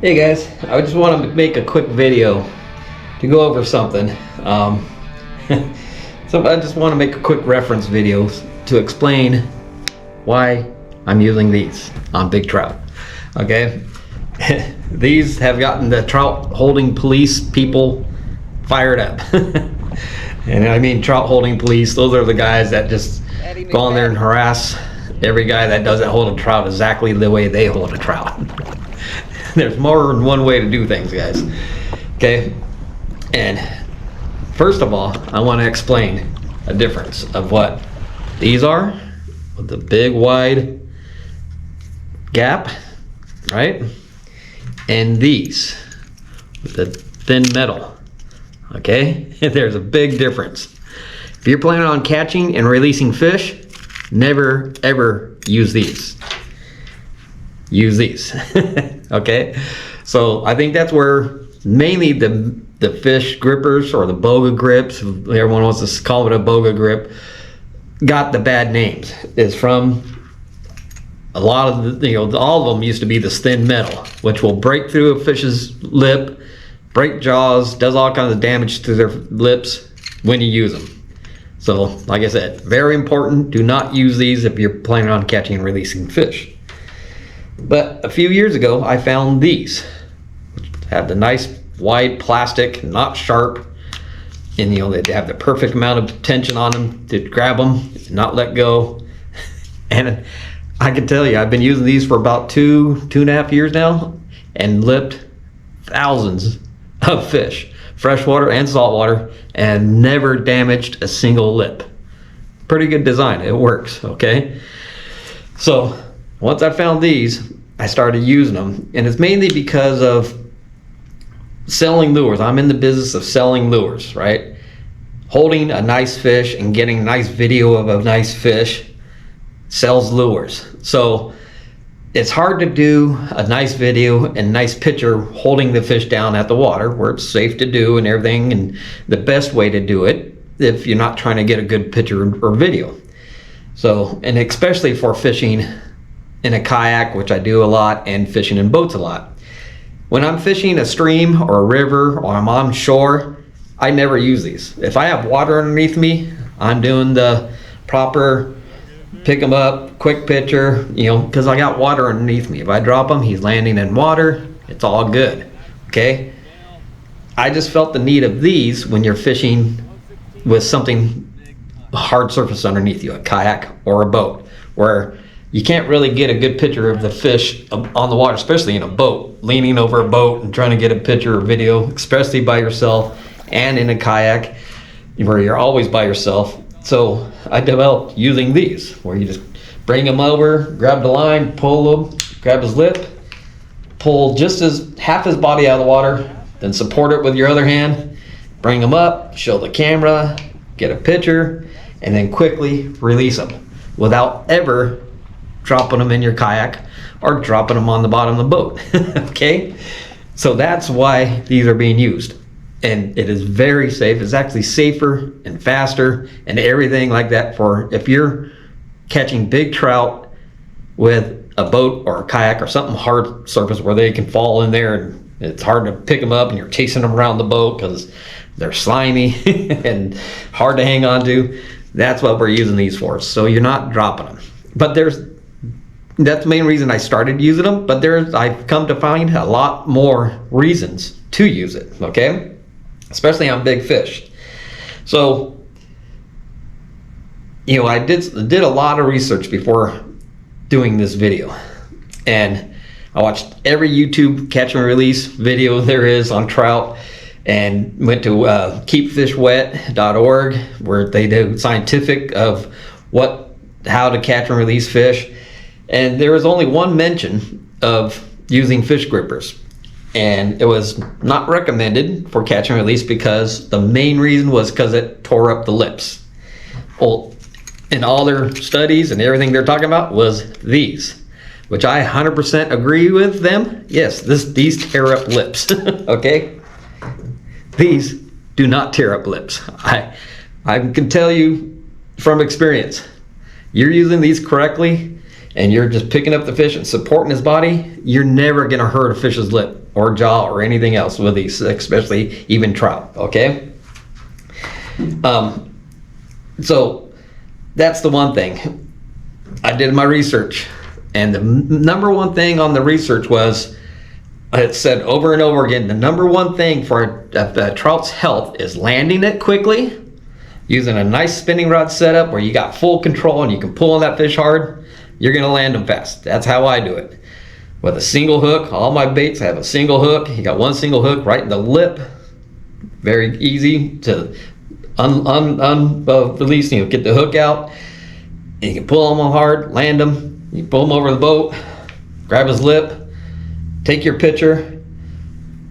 Hey guys, I just want to make a quick video to go over something. So I just want to make a quick reference video to explain why I'm using these on big trout. Okay, these have gotten the trout holding police people fired up. And I mean trout holding police, those are the guys that just go on there and harass every guy that doesn't hold a trout exactly the way they hold a trout. There's more than one way to do things, guys. Okay, and first of all, I want to explain a difference of what these are with the big wide gap, right? And these with the thin metal. Okay, there's a big difference. If you're planning on catching and releasing fish, never ever use these. Use these. Okay, so I think that's where mainly the fish grippers or the boga grips, everyone wants to call it a boga grip, got the bad names. Is from a lot of the, all of them used to be this thin metal, which will break through a fish's lip, break jaws, does all kinds of damage to their lips when you use them. So like I said, very important, do not use these if you're planning on catching and releasing fish. But a few years ago, I found these, which have the nice wide plastic, not sharp, and they have the perfect amount of tension on them to grab them, and not let go. And I can tell you, I've been using these for about two and a half years now, and lipped thousands of fish, freshwater and saltwater, and never damaged a single lip. Pretty good design, it works, okay? So once I found these, I started using them, and it's mainly because of selling lures. I'm in the business of selling lures, right? Holding a nice fish and getting a nice video of a nice fish sells lures. So it's hard to do a nice video and nice picture holding the fish down at the water where it's safe to do and everything, and the best way to do it if you're not trying to get a good picture or video. So, and especially for fishing in a kayak, which I do a lot, and fishing in boats a lot. When I'm fishing a stream or a river or I'm on shore, I never use these. If I have water underneath me, I'm doing the proper pick them up, quick picture, because I got water underneath me. If I drop him, he's landing in water, it's all good, okay? I just felt the need of these when you're fishing with something hard surface underneath you, a kayak or a boat, where you can't really get a good picture of the fish on the water, especially in a boat, leaning over a boat and trying to get a picture or video, especially by yourself, and in a kayak where you're always by yourself. So I developed using these, where you just bring him over, grab the line, pull him, grab his lip, pull just half his body out of the water, then support it with your other hand, bring him up, show the camera, get a picture, and then quickly release him without ever dropping them in your kayak or dropping them on the bottom of the boat. Okay, so that's why these are being used, and it is very safe. It's actually safer and faster and everything like that for if you're catching big trout with a boat or a kayak or something hard surface where they can fall in there and it's hard to pick them up and you're chasing them around the boat because they're slimy and hard to hang on to. That's what we're using these for, so you're not dropping them. But that's the main reason I started using them, but I've come to find a lot more reasons to use it, okay? Especially on big fish. So, I did a lot of research before doing this video, and I watched every YouTube catch and release video there is on trout, and went to keepfishwet.org, where they do scientific of how to catch and release fish. And there was only one mention of using fish grippers, and it was not recommended for catch and release because the main reason was because it tore up the lips. Well, in all their studies and everything they're talking about was these, which I 100% agree with them. Yes, these tear up lips. Okay, these do not tear up lips. I can tell you from experience, you're using these correctly, and you're just picking up the fish and supporting his body, you're never gonna hurt a fish's lip or jaw or anything else with these, especially even trout, okay? So that's the one thing. I did my research, and the number one thing on the research was, it said over and over again, the number one thing for a trout's health is landing it quickly, using a nice spinning rod setup where you got full control and you can pull on that fish hard. You're gonna land them fast. That's how I do it. With a single hook, all my baits have a single hook. You got one single hook right in the lip. Very easy to release, get the hook out. And you can pull them hard, land them. You pull them over the boat, grab his lip, take your picture,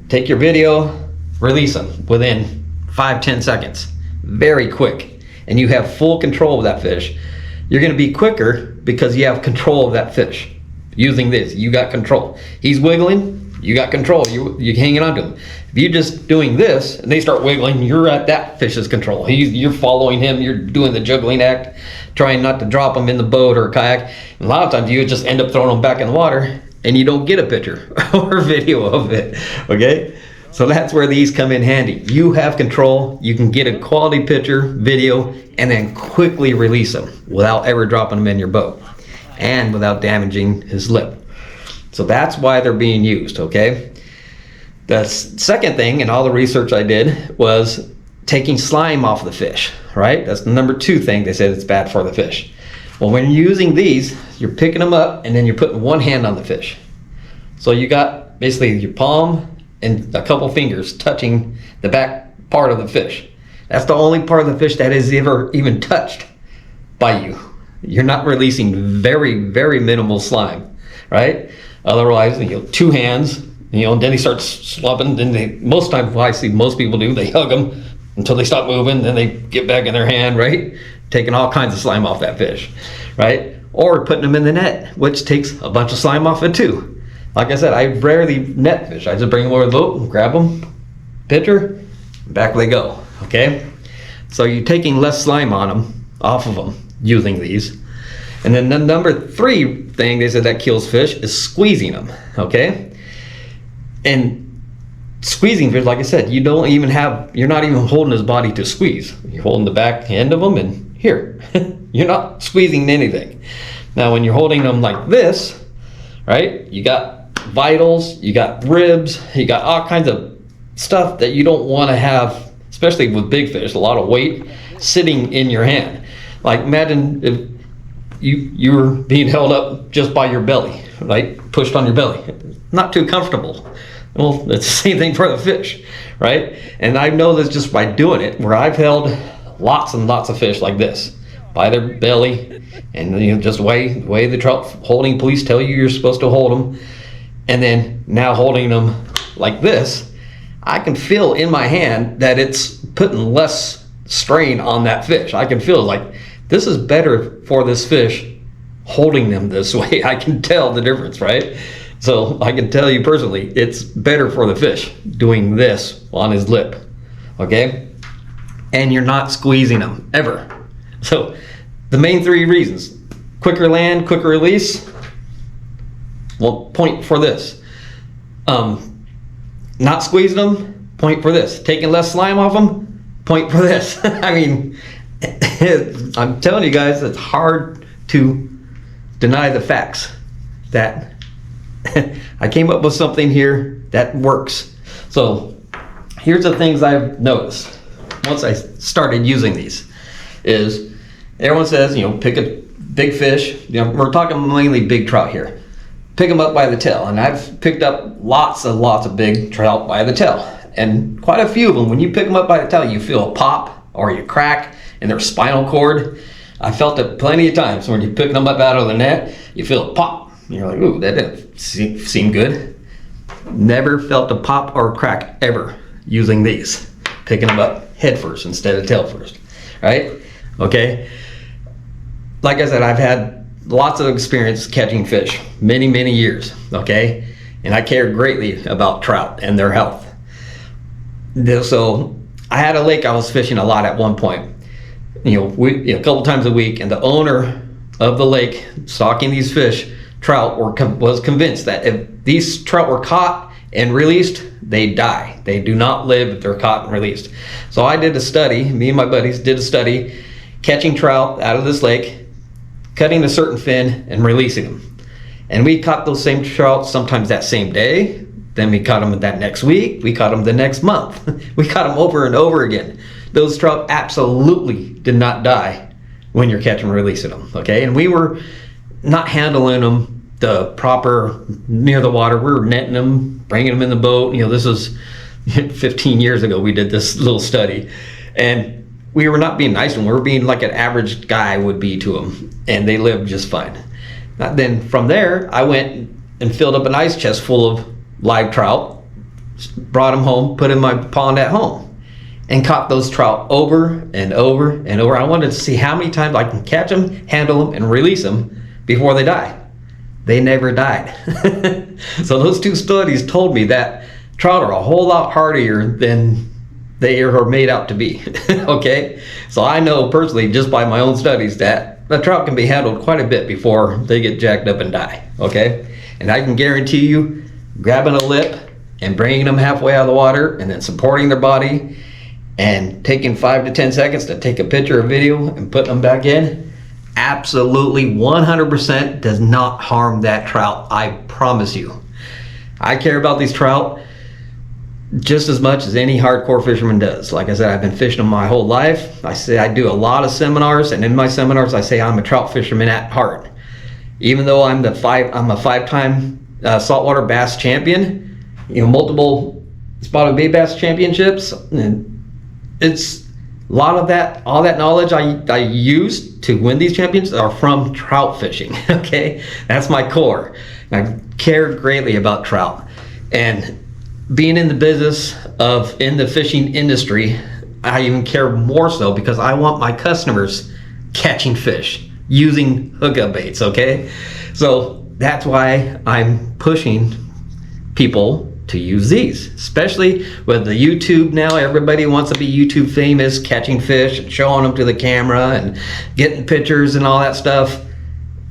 take your video, release them within 5-10 seconds. Very quick. And you have full control of that fish. You're gonna be quicker because you have control of that fish. Using this, you got control. He's wiggling, you got control. You're hanging on to him. If you're just doing this and they start wiggling, you're at that fish's control. You're following him, you're doing the juggling act, trying not to drop him in the boat or kayak. And a lot of times you just end up throwing them back in the water and you don't get a picture or video of it, okay? So that's where these come in handy. You have control, you can get a quality picture, video, and then quickly release them without ever dropping them in your boat and without damaging his lip. So that's why they're being used, okay? The second thing in all the research I did was taking slime off the fish, right? That's the number 2 thing they said it's bad for the fish. Well, when you're using these, you're picking them up and then you're putting one hand on the fish. So you got basically your palm and a couple fingers touching the back part of the fish. That's the only part of the fish that is ever even touched by you. You're not releasing very, very minimal slime, right? Otherwise, 2 hands, then they start slobbing. Then most times what I see most people do, they hug them until they stop moving, then they get back in their hand, right? Taking all kinds of slime off that fish, right? Or putting them in the net, which takes a bunch of slime off it too. Like I said, I rarely net fish. I just bring them over the boat, grab them, picture, back they go, okay? So you're taking less slime on them, off of them, using these. And then the number 3 thing they said that kills fish is squeezing them, okay? And squeezing fish, like I said, you're not even holding his body to squeeze. You're holding the back end of them and here. You're not squeezing anything. Now when you're holding them like this, right, you got vitals, you got ribs, you got all kinds of stuff that you don't want to have, especially with big fish, a lot of weight sitting in your hand. Like imagine if you were being held up just by your belly, right? Pushed on your belly. Not too comfortable. Well, it's the same thing for the fish, right? And I know this just by doing it, where I've held lots and lots of fish like this by their belly, and just the way the trout holding police tell you you're supposed to hold them, and then now holding them like this, I can feel in my hand that it's putting less strain on that fish. I can feel like this is better for this fish holding them this way. I can tell the difference, right? So I can tell you personally, it's better for the fish doing this on his lip, okay? And you're not squeezing them, ever. So the main 3 reasons: quicker land, quicker release. Well, point for this. Not squeezing them, point for this. Taking less slime off them, point for this. I mean, I'm telling you guys, it's hard to deny the facts that I came up with something here that works. So here's the things I've noticed once I started using these is everyone says, pick a big fish. We're talking mainly big trout here. Pick them up by the tail. And I've picked up lots and lots of big trout by the tail. And quite a few of them, when you pick them up by the tail, you feel a pop or you crack in their spinal cord. I felt it plenty of times when you pick them up out of the net, you feel a pop. You're like, ooh, that didn't seem good. Never felt a pop or a crack ever using these. Picking them up head first instead of tail first, right? Okay. Like I said, I've had lots of experience catching fish, many, many years, okay? And I care greatly about trout and their health. So I had a lake I was fishing a lot at one point, a couple times a week, and the owner of the lake stocking these fish, trout, was convinced that if these trout were caught and released, they die. They do not live if they're caught and released. So I did a study, me and my buddies did a study, catching trout out of this lake, cutting a certain fin and releasing them. And we caught those same trout sometimes that same day, then we caught them that next week, we caught them the next month. We caught them over and over again. Those trout absolutely did not die when you're catching and releasing them, okay? And we were not handling them the proper near the water. We were netting them, bringing them in the boat. You know, this was 15 years ago we did this little study. And we were not being nice to them. We were being like an average guy would be to them. And they lived just fine. Then from there, I went and filled up an ice chest full of live trout, brought them home, put in my pond at home, and caught those trout over and over and over. I wanted to see how many times I can catch them, handle them, and release them before they die. They never died. So those two studies told me that trout are a whole lot hardier than they are made out to be. Okay? So I know personally, just by my own studies, that a trout can be handled quite a bit before they get jacked up and die. Okay? And I can guarantee you, grabbing a lip and bringing them halfway out of the water and then supporting their body and taking 5 to 10 seconds to take a picture or video and put them back in, absolutely 100% does not harm that trout. I promise you. I care about these trout just as much as any hardcore fisherman does. Like I said, I've been fishing them my whole life. I say I do a lot of seminars, and in my seminars I say I'm a trout fisherman at heart. Even though I'm a 5-time saltwater bass champion, you know, multiple spotted bay bass championships, and it's a lot of that, all that knowledge I use to win these champions are from trout fishing. Okay, that's my core. I care greatly about trout, and being in the business of in the fishing industry, I even care more so because I want my customers catching fish using hookup baits. Okay, so that's why I'm pushing people to use these, especially with the YouTube now. Everybody wants to be YouTube famous, catching fish and showing them to the camera and getting pictures and all that stuff.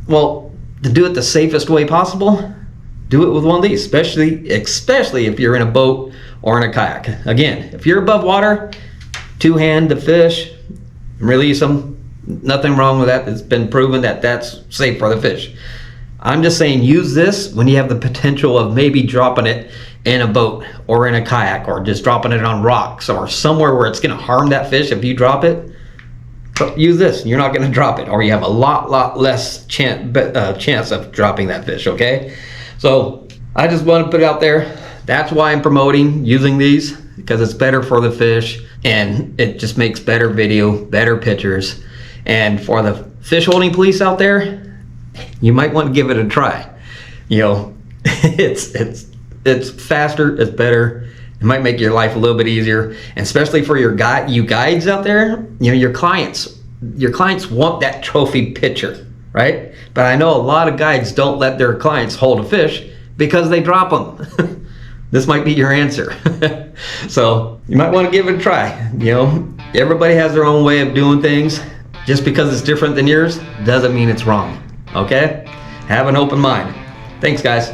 Well, to do it the safest way possible, do it with one of these, especially if you're in a boat or in a kayak. Again, if you're above water, two-hand the fish, release them. Nothing wrong with that. It's been proven that that's safe for the fish. I'm just saying, use this when you have the potential of maybe dropping it in a boat or in a kayak, or just dropping it on rocks or somewhere where it's going to harm that fish if you drop it. But use this, you're not going to drop it, or you have a lot less chance of dropping that fish. Okay, so I just want to put it out there. That's why I'm promoting using these, because it's better for the fish and it just makes better video, better pictures. And for the fish holding police out there, you might want to give it a try. You know, it's faster, it's better. It might make your life a little bit easier, and especially for you guides out there. You know, your clients want that trophy picture, right? But I know a lot of guides don't let their clients hold a fish because they drop them. This might be your answer. So you might want to give it a try. You know, everybody has their own way of doing things. Just because it's different than yours doesn't mean it's wrong. Okay? Have an open mind. Thanks, guys.